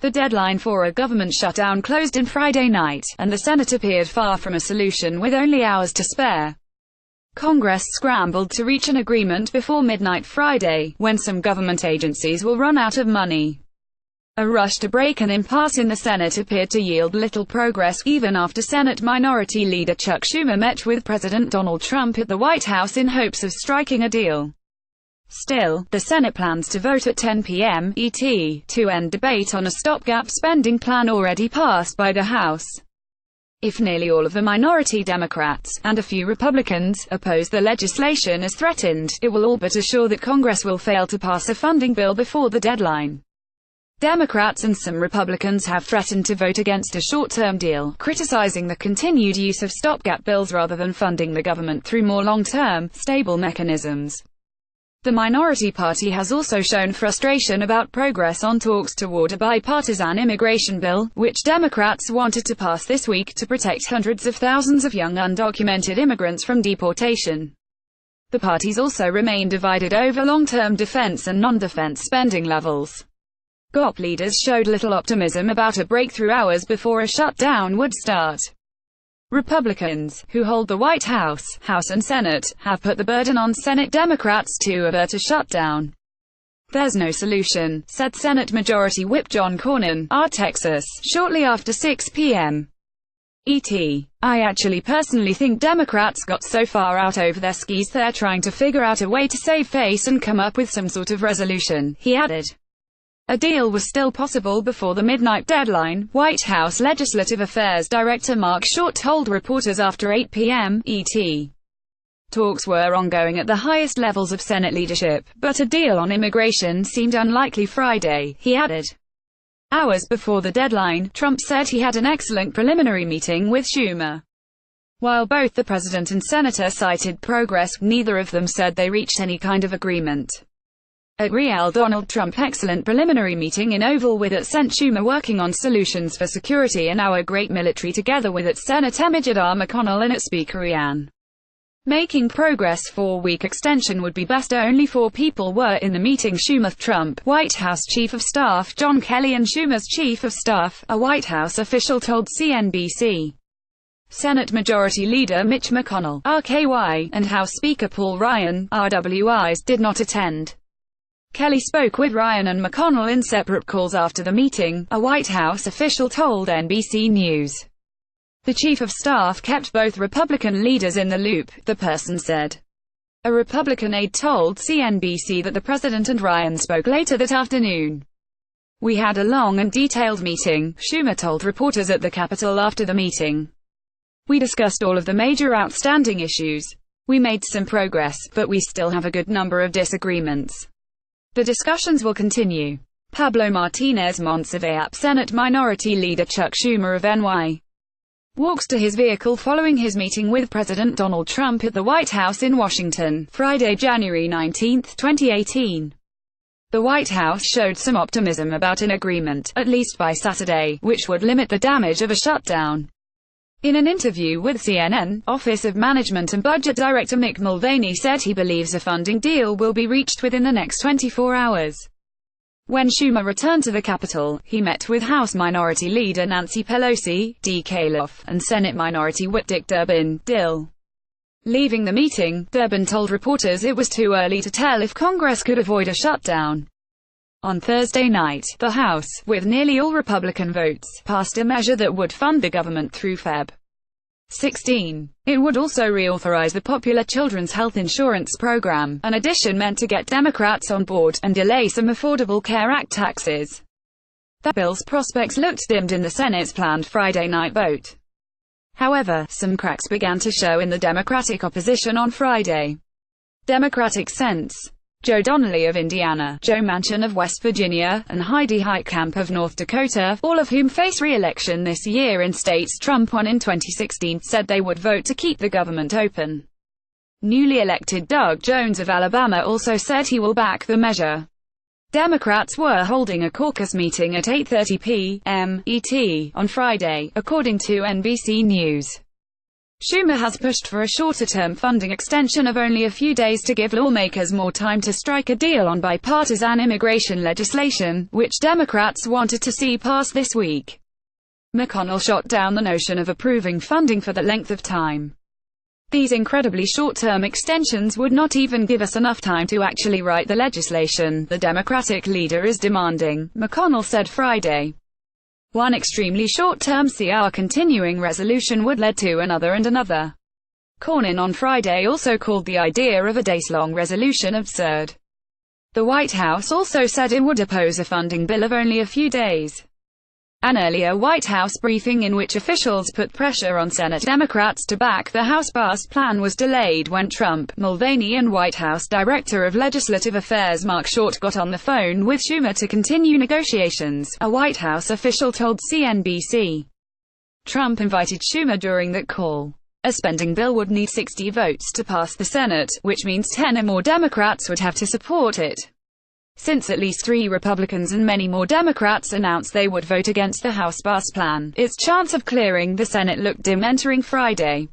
The deadline for a government shutdown closed on Friday night, and the Senate appeared far from a solution with only hours to spare. Congress scrambled to reach an agreement before midnight Friday, when some government agencies will run out of money. A rush to break an impasse in the Senate appeared to yield little progress, even after Senate Minority Leader Chuck Schumer met with President Donald Trump at the White House in hopes of striking a deal. Still, the Senate plans to vote at 10 p.m. ET, to end debate on a stopgap spending plan already passed by the House. If nearly all of the minority Democrats, and a few Republicans, oppose the legislation as threatened, it will all but assure that Congress will fail to pass a funding bill before the deadline. Democrats and some Republicans have threatened to vote against a short-term deal, criticizing the continued use of stopgap bills rather than funding the government through more long-term, stable mechanisms. The minority party has also shown frustration about progress on talks toward a bipartisan immigration bill, which Democrats wanted to pass this week to protect hundreds of thousands of young undocumented immigrants from deportation. The parties also remain divided over long-term defense and non-defense spending levels. GOP leaders showed little optimism about a breakthrough hours before a shutdown would start. Republicans, who hold the White House, and Senate, have put the burden on Senate Democrats to avert a shutdown. "There's no solution," said Senate Majority Whip John Cornyn, Texas, shortly after 6 p.m. ET. "I actually personally think Democrats got so far out over their skis they're trying to figure out a way to save face and come up with some sort of resolution," he added. A deal was still possible before the midnight deadline, White House Legislative Affairs Director Mark Short told reporters after 8 p.m. ET. Talks were ongoing at the highest levels of Senate leadership, but a deal on immigration seemed unlikely Friday, he added. Hours before the deadline, Trump said he had an excellent preliminary meeting with Schumer. While both the president and senator cited progress, neither of them said they reached any kind of agreement. At Real Donald Trump excellent preliminary meeting in Oval with at Sent Schumer working on solutions for security and our great military together with at Senator Majid-R. McConnell and at Speaker Ryan. Making progress 4-week extension would be best. Only 4 people were in the meeting: Schumer, Trump, White House Chief of Staff John Kelly and Schumer's Chief of Staff, a White House official told CNBC. Senate Majority Leader Mitch McConnell, RKY, and House Speaker Paul Ryan, RWIs, did not attend. Kelly spoke with Ryan and McConnell in separate calls after the meeting, a White House official told NBC News. The Chief of Staff kept both Republican leaders in the loop, the person said. A Republican aide told CNBC that the president and Ryan spoke later that afternoon. "We had a long and detailed meeting," Schumer told reporters at the Capitol after the meeting. "We discussed all of the major outstanding issues. We made some progress, but we still have a good number of disagreements. The discussions will continue." Pablo Martinez Monsivais, Senate Minority Leader Chuck Schumer of NY. Walks to his vehicle following his meeting with President Donald Trump at the White House in Washington, Friday, January 19, 2018. The White House showed some optimism about an agreement, at least by Saturday, which would limit the damage of a shutdown. In an interview with CNN, Office of Management and Budget Director Mick Mulvaney said he believes a funding deal will be reached within the next 24 hours. When Schumer returned to the Capitol, he met with House Minority Leader Nancy Pelosi, D. Kalof, and Senate Minority Whip Dick Durbin, Dill. Leaving the meeting, Durbin told reporters it was too early to tell if Congress could avoid a shutdown. On Thursday night, the House, with nearly all Republican votes, passed a measure that would fund the government through Feb. 16. It would also reauthorize the popular Children's Health Insurance Program, an addition meant to get Democrats on board, and delay some Affordable Care Act taxes. The bill's prospects looked dimmed in the Senate's planned Friday night vote. However, some cracks began to show in the Democratic opposition on Friday. Democratic Sense. Joe Donnelly of Indiana, Joe Manchin of West Virginia, and Heidi Heitkamp of North Dakota, all of whom face re-election this year in states Trump won in 2016, said they would vote to keep the government open. Newly elected Doug Jones of Alabama also said he will back the measure. Democrats were holding a caucus meeting at 8:30 p.m. ET on Friday, according to NBC News. Schumer has pushed for a shorter-term funding extension of only a few days to give lawmakers more time to strike a deal on bipartisan immigration legislation, which Democrats wanted to see passed this week. McConnell shot down the notion of approving funding for that length of time. These incredibly short-term extensions would not even give us enough time to actually write the legislation the Democratic leader is demanding, McConnell said Friday. One extremely short-term CR continuing resolution would lead to another and another. Cornyn on Friday also called the idea of a days-long resolution absurd. The White House also said it would oppose a funding bill of only a few days. An earlier White House briefing in which officials put pressure on Senate Democrats to back the House-passed plan was delayed when Trump, Mulvaney and White House Director of Legislative Affairs Mark Short got on the phone with Schumer to continue negotiations, a White House official told CNBC. Trump invited Schumer during that call. A spending bill would need 60 votes to pass the Senate, which means 10 or more Democrats would have to support it. Since at least 3 Republicans and many more Democrats announced they would vote against the House-passed plan, its chance of clearing the Senate looked dim entering Friday.